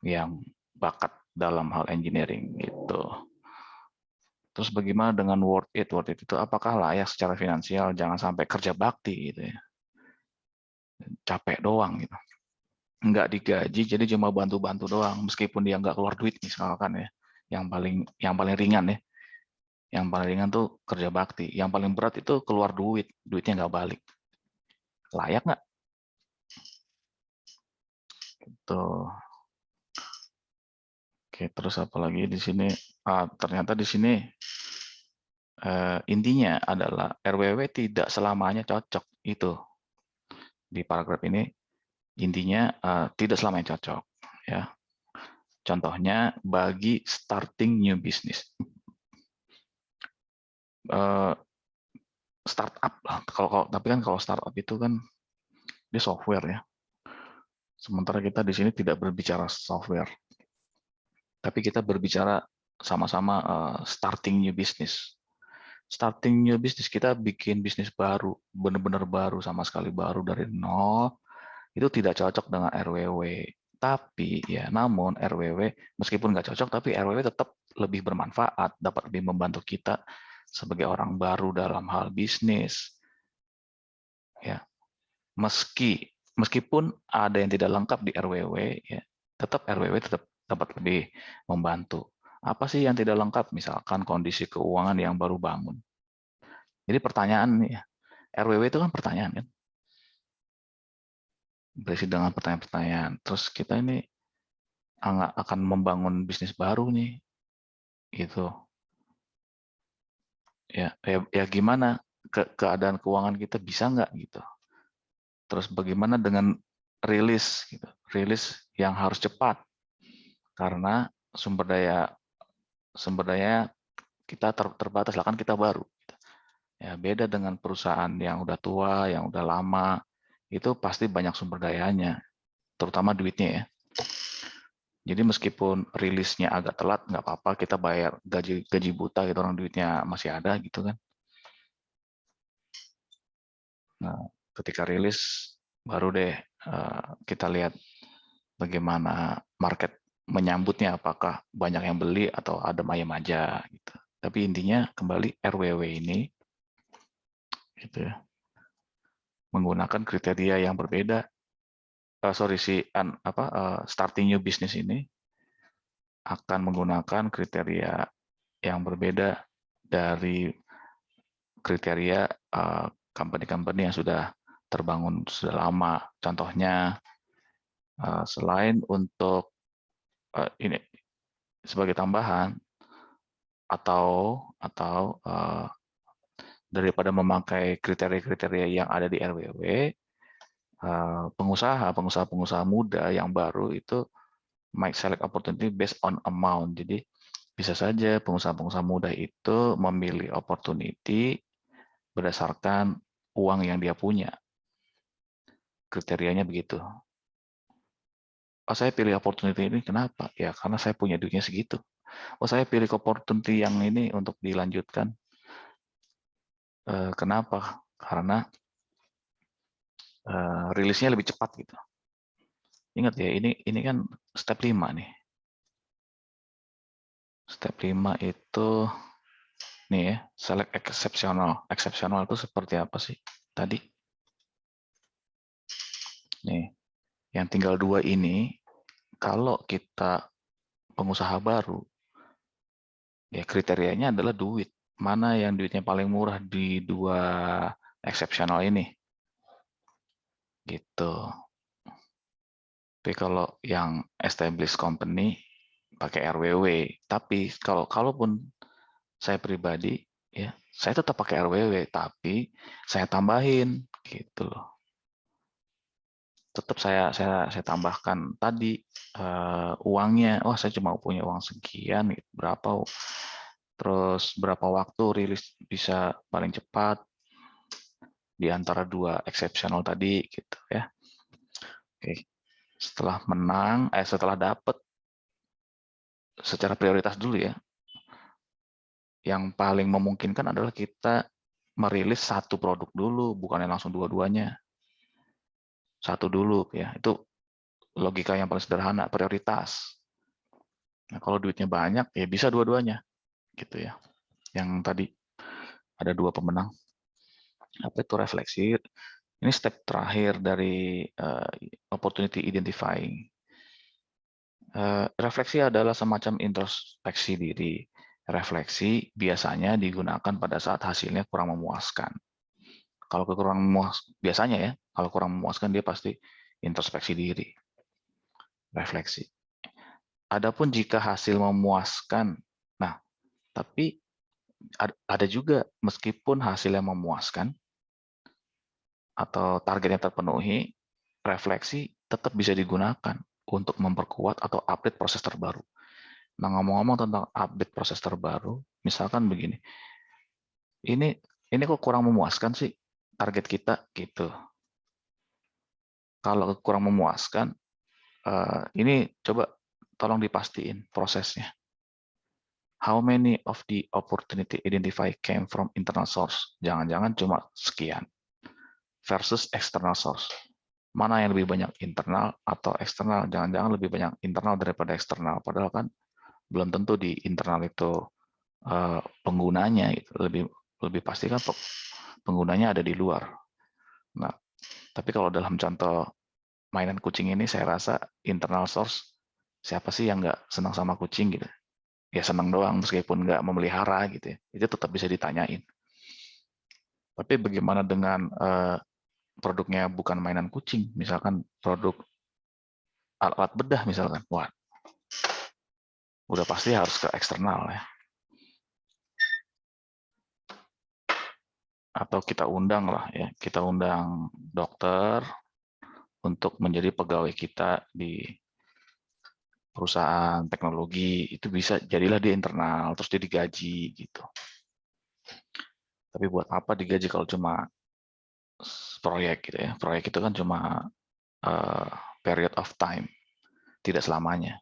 yang bakat dalam hal engineering gitu. Terus bagaimana dengan worth it? Worth it itu apakah layak secara finansial? Jangan sampai kerja bakti gitu ya. Capek doang gitu. Nggak digaji, jadi cuma bantu-bantu doang. Meskipun dia nggak keluar duit misalkan ya. Yang paling ringan ya. Yang paling ringan tuh kerja bakti. Yang paling berat itu keluar duit. Duitnya nggak balik. Layak nggak? Tuh. Oke, terus apa lagi di sini? Ternyata di sini intinya adalah RWW tidak selamanya cocok. Itu di paragraf ini intinya tidak selamanya cocok. Ya, contohnya bagi starting new business, startup lah. Tapi kan kalau startup itu kan dia software ya. Sementara kita di sini tidak berbicara software, tapi kita berbicara sama-sama starting new business. Starting new business, kita bikin bisnis baru, benar-benar baru, sama sekali baru dari nol, itu tidak cocok dengan RWW. Tapi ya, namun RWW meskipun nggak cocok, tapi RWW tetap lebih bermanfaat, dapat lebih membantu kita sebagai orang baru dalam hal bisnis. Ya, meskipun ada yang tidak lengkap di RWW, ya, tetap RWW tetap dapat lebih membantu. Apa sih yang tidak lengkap? Misalkan kondisi keuangan yang baru bangun. Jadi pertanyaan nih, RWW itu kan pertanyaan kan, berisi dengan pertanyaan-pertanyaan. Terus kita ini akan membangun bisnis baru nih, gitu. Ya gimana keadaan keuangan kita, bisa nggak gitu. Terus bagaimana dengan rilis, gitu. Rilis yang harus cepat karena sumber daya kita terbatas lah, kan kita baru. Ya beda dengan perusahaan yang udah tua, yang udah lama, itu pasti banyak sumber dayanya, terutama duitnya ya. Jadi meskipun rilisnya agak telat, nggak apa-apa, kita bayar gaji buta gitu, orang duitnya masih ada gitu kan. Nah, Ketika rilis, baru deh kita lihat bagaimana market menyambutnya, apakah banyak yang beli atau adem ayem aja gitu. Tapi intinya kembali RWW ini gitu ya, menggunakan kriteria yang berbeda. Starting new business ini akan menggunakan kriteria yang berbeda dari kriteria company-company yang sudah terbangun sudah lama. Contohnya, selain untuk ini sebagai tambahan atau daripada memakai kriteria-kriteria yang ada di RWW, pengusaha muda yang baru itu might select opportunity based on amount. Jadi bisa saja pengusaha-pengusaha muda itu memilih opportunity berdasarkan uang yang dia punya. Kriterianya begitu. Oh, saya pilih opportunity ini kenapa? Ya karena saya punya duitnya segitu. Oh, saya pilih opportunity yang ini untuk dilanjutkan. Kenapa? Karena rilisnya lebih cepat gitu. Ingat ya, ini kan step 5 nih. Step 5 itu nih ya, select exceptional. Exceptional itu seperti apa sih tadi? Nih, yang tinggal 2 ini, kalau kita pengusaha baru, ya kriterianya adalah duit. Mana yang duitnya paling murah di 2 exceptional ini? Gitu. Tapi kalau yang established company pakai RWW. Tapi kalaupun saya pribadi, ya saya tetap pakai RWW, tapi saya tambahin gitu loh. Tetap saya tambahkan tadi uangnya. Oh, saya cuma punya uang sekian, gitu. Berapa? Terus berapa waktu rilis bisa paling cepat di antara 2 exceptional tadi, gitu ya. Oke. Setelah dapat secara prioritas dulu ya. Yang paling memungkinkan adalah kita merilis 1 produk dulu, bukannya langsung dua-duanya. 1 dulu ya. Itu logika yang paling sederhana, prioritas. Nah, kalau duitnya banyak ya bisa dua-duanya gitu ya. Yang tadi ada 2 pemenang. Apa itu refleksi? Ini step terakhir dari opportunity identifying. Refleksi adalah semacam introspeksi diri. Refleksi biasanya digunakan pada saat hasilnya kurang memuaskan. Kalau biasanya ya, kalau kurang memuaskan dia pasti introspeksi diri, refleksi. Adapun jika hasil memuaskan, nah tapi ada juga meskipun hasilnya memuaskan atau targetnya terpenuhi, refleksi tetap bisa digunakan untuk memperkuat atau update proses terbaru. Nah, ngomong-ngomong tentang update proses terbaru, misalkan begini, ini kok kurang memuaskan sih target kita gitu. Kalau kurang memuaskan, ini coba tolong dipastiin prosesnya. How many of the opportunity identified came from internal source? Jangan-jangan cuma sekian. Versus external source. Mana yang lebih banyak internal atau eksternal? Jangan-jangan lebih banyak internal daripada eksternal. Padahal kan belum tentu di internal itu penggunanya itu lebih pasti kan penggunanya ada di luar. Nah, tapi kalau dalam contoh mainan kucing ini saya rasa internal source, siapa sih yang nggak senang sama kucing gitu? Ya senang doang meskipun nggak memelihara gitu ya. Itu tetap bisa ditanyain. Tapi bagaimana dengan produknya bukan mainan kucing, misalkan produk alat bedah misalkan, wah, udah pasti harus ke eksternal ya. Atau kita undang lah ya, kita undang dokter untuk menjadi pegawai kita di perusahaan teknologi, itu bisa jadilah dia internal, terus dia digaji gitu. Tapi buat apa digaji kalau cuma proyek gitu ya? Proyek itu kan cuma period of time, tidak selamanya.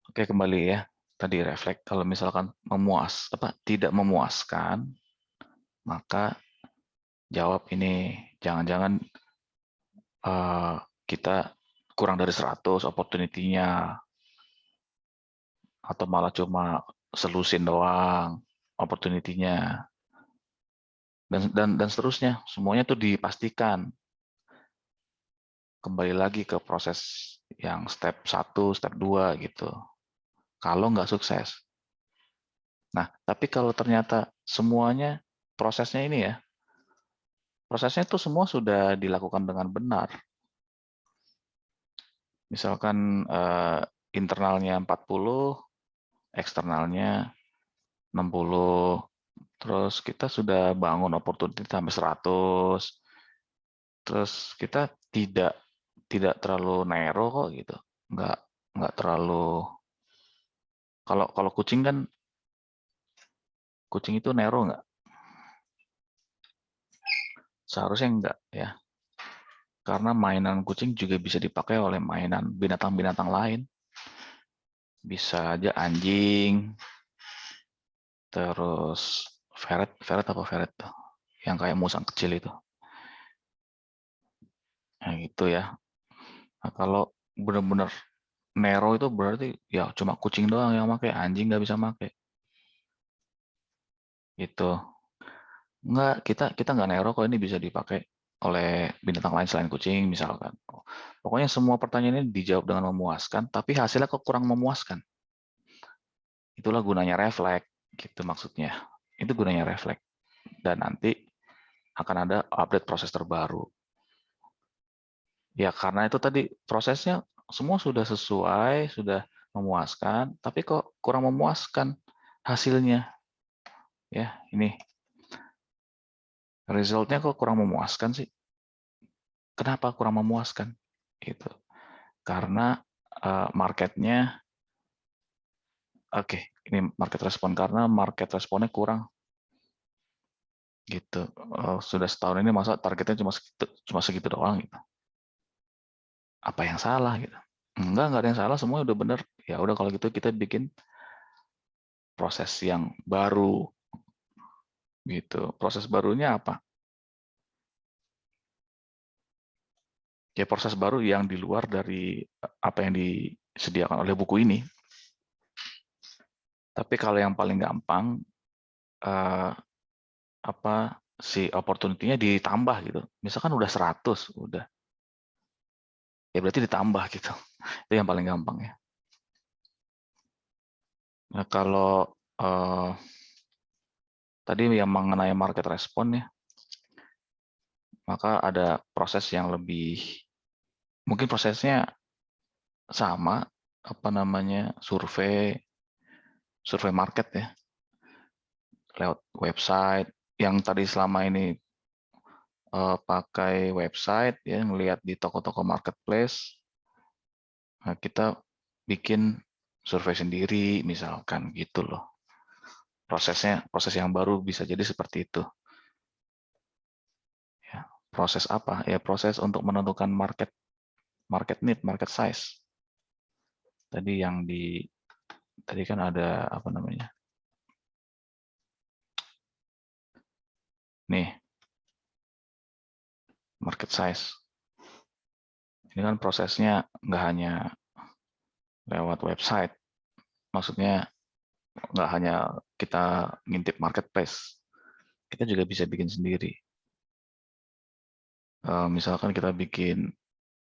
Oke, kembali ya. Tadi refleks, kalau misalkan tidak memuaskan, maka jawab ini, jangan-jangan kita kurang dari 100 opportunity-nya, atau malah cuma selusin doang opportunity-nya, dan seterusnya. Semuanya tuh dipastikan. Kembali lagi ke proses yang step 1, step 2 gitu. Kalau nggak sukses. Nah, tapi kalau ternyata semuanya prosesnya ini ya, prosesnya itu semua sudah dilakukan dengan benar. Misalkan internalnya 40, eksternalnya 60, terus kita sudah bangun opportunity sampai 100, terus kita tidak terlalu narrow kok gitu, nggak terlalu, kalau kucing kan, kucing itu narrow nggak? Seharusnya enggak ya, karena mainan kucing juga bisa dipakai oleh mainan binatang-binatang lain, bisa aja anjing, terus ferret apa ferret tuh, yang kayak musang kecil itu, nah gitu ya. Nah, kalau benar-benar narrow itu berarti ya cuma kucing doang yang pakai, anjing nggak bisa pakai. Gitu. Enggak, kita nggak narrow kok, ini bisa dipakai oleh binatang lain selain kucing misalkan. Pokoknya semua pertanyaan ini dijawab dengan memuaskan, tapi hasilnya kok kurang memuaskan. Itulah gunanya refleks, gitu maksudnya. Itu gunanya refleks. Dan nanti akan ada update proses terbaru. Ya karena itu tadi prosesnya semua sudah sesuai, sudah memuaskan, tapi kok kurang memuaskan hasilnya. Ya, ini resultnya kok kurang memuaskan sih. Kenapa kurang memuaskan? Gitu. Karena marketnya, oke, ini market respon, karena market responnya kurang. Gitu. Sudah setahun ini masa targetnya cuma segitu doang gitu. Apa yang salah gitu? Enggak ada yang salah, semua udah bener. Ya udah kalau gitu kita bikin proses yang baru gitu. Proses barunya apa? Ya proses baru yang di luar dari apa yang disediakan oleh buku ini. Tapi kalau yang paling gampang, apa si opportunity-nya ditambah gitu. Misalkan udah 100, udah. Ya berarti ditambah gitu. Itu yang paling gampang ya. Nah, kalau tadi yang mengenai market respon ya, maka ada proses yang lebih, mungkin prosesnya sama, apa namanya, survei market ya, lewat website. Yang tadi selama ini pakai website ya, ngelihat di toko-toko marketplace, nah kita bikin survei sendiri misalkan gitu loh. Proses yang baru bisa jadi seperti itu. Ya, proses apa? Ya proses untuk menentukan market need, market size. Tadi tadi kan ada apa namanya? Nih, market size. Ini kan prosesnya nggak hanya lewat website. Maksudnya nggak hanya kita ngintip marketplace. Kita juga bisa bikin sendiri. Misalkan kita bikin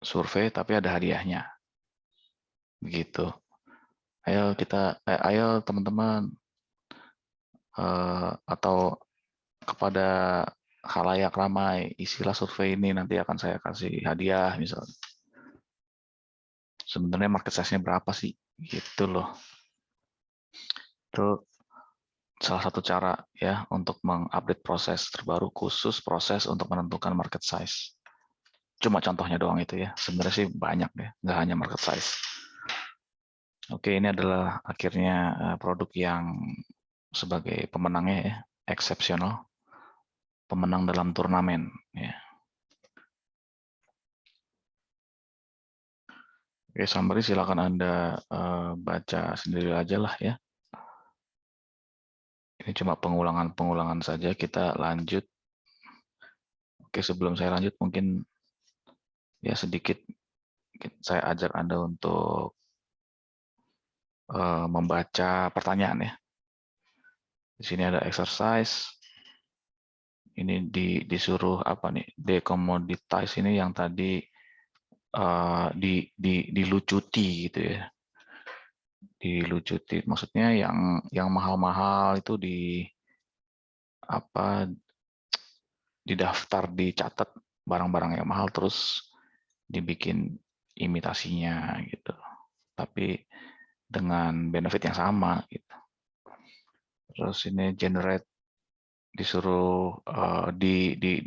survei tapi ada hadiahnya. Begitu. Ayo teman-teman, atau kepada khalayak ramai, isilah survei ini, nanti akan saya kasih hadiah misalnya. Sebenarnya market size-nya berapa sih? Gitu loh. Itu salah satu cara ya untuk mengupdate proses terbaru, khusus proses untuk menentukan market size. Cuma contohnya doang itu ya. Sebenarnya sih banyak ya, nggak hanya market size. Oke, ini adalah akhirnya produk yang sebagai pemenangnya ya, eksepsional, pemenang dalam turnamen ya. Oke, summary silakan Anda baca sendiri aja lah ya. Ini cuma pengulangan-pengulangan saja, kita lanjut. Oke, sebelum saya lanjut mungkin ya sedikit saya ajak Anda untuk membaca pertanyaan ya. Di sini ada exercise. Ini disuruh apa nih? Decommoditize ini yang tadi dilucuti gitu ya. Dilucuti maksudnya yang mahal-mahal itu apa didaftar, dicatat barang-barang yang mahal terus dibikin imitasinya gitu. Tapi dengan benefit yang sama gitu. Terus ini generate disuruh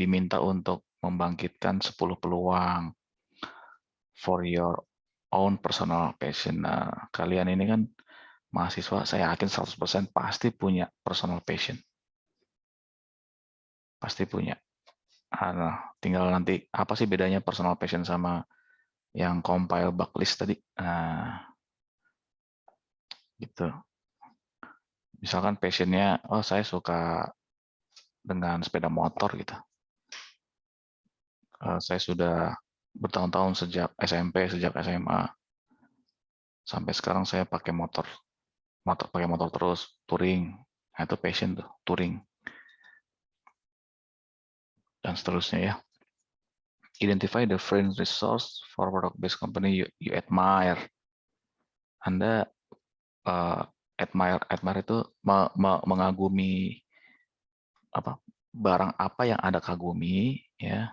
diminta untuk membangkitkan 10 peluang for your own personal passion. Nah, kalian ini kan mahasiswa, saya yakin 100% pasti punya personal passion. Pasti punya. Nah, tinggal nanti apa sih bedanya personal passion sama yang compile backlist tadi? Nah, gitu. Misalkan passionnya, oh saya suka dengan sepeda motor gitu. Saya sudah bertahun-tahun sejak SMP, sejak SMA sampai sekarang saya pakai motor terus, touring. Nah, itu passion tuh, touring dan seterusnya ya. Identify the friend resource for product-based company you admire. Anda admire itu mengagumi apa barang apa yang Anda kagumi ya.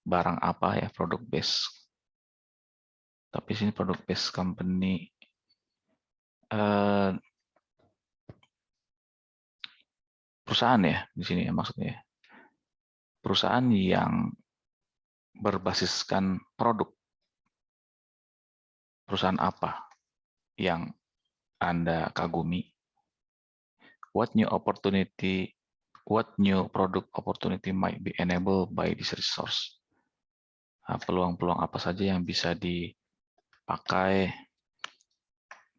Barang apa ya, product based. Tapi sini product based company perusahaan ya di sini ya maksudnya. Perusahaan yang berbasiskan produk. Perusahaan apa yang Anda kagumi? What new product opportunity might be enabled by this resource? Nah, peluang-peluang apa saja yang bisa dipakai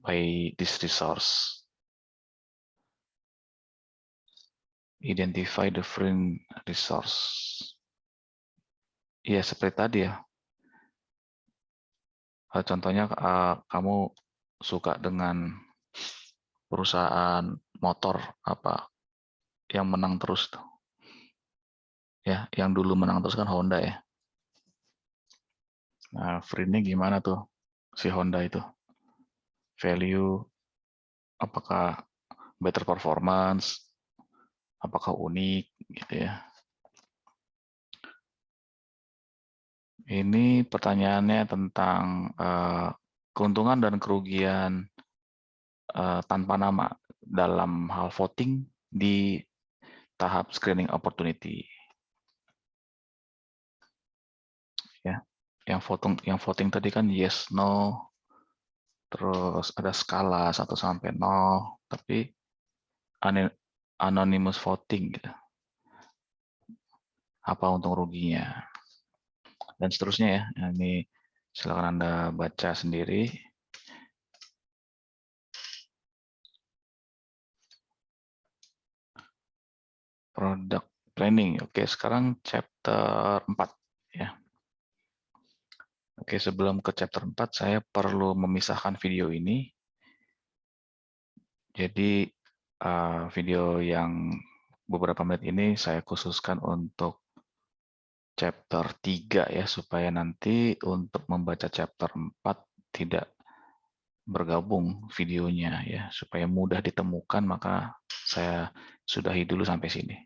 by this resource? Identify the friend resource. Ya, seperti tadi ya. Contohnya kamu suka dengan perusahaan motor apa yang menang terus tuh. Ya, yang dulu menang terus kan Honda ya. Nah, friend-nya gimana tuh si Honda itu? Value, apakah better performance, apakah unik gitu ya. Ini pertanyaannya tentang keuntungan dan kerugian tanpa nama dalam hal voting di tahap screening opportunity. Ya, yang voting tadi kan yes, no, terus ada skala 1 sampai 0, tapi anonymous voting gitu. Apa untung ruginya dan seterusnya ya. Ini silakan Anda baca sendiri. Product planning. Oke, sekarang chapter 4 ya. Oke, sebelum ke chapter 4 saya perlu memisahkan video ini. Jadi video yang beberapa menit ini saya khususkan untuk chapter 3 ya, supaya nanti untuk membaca chapter 4 tidak bergabung videonya ya, supaya mudah ditemukan, maka saya sudahi dulu sampai sini.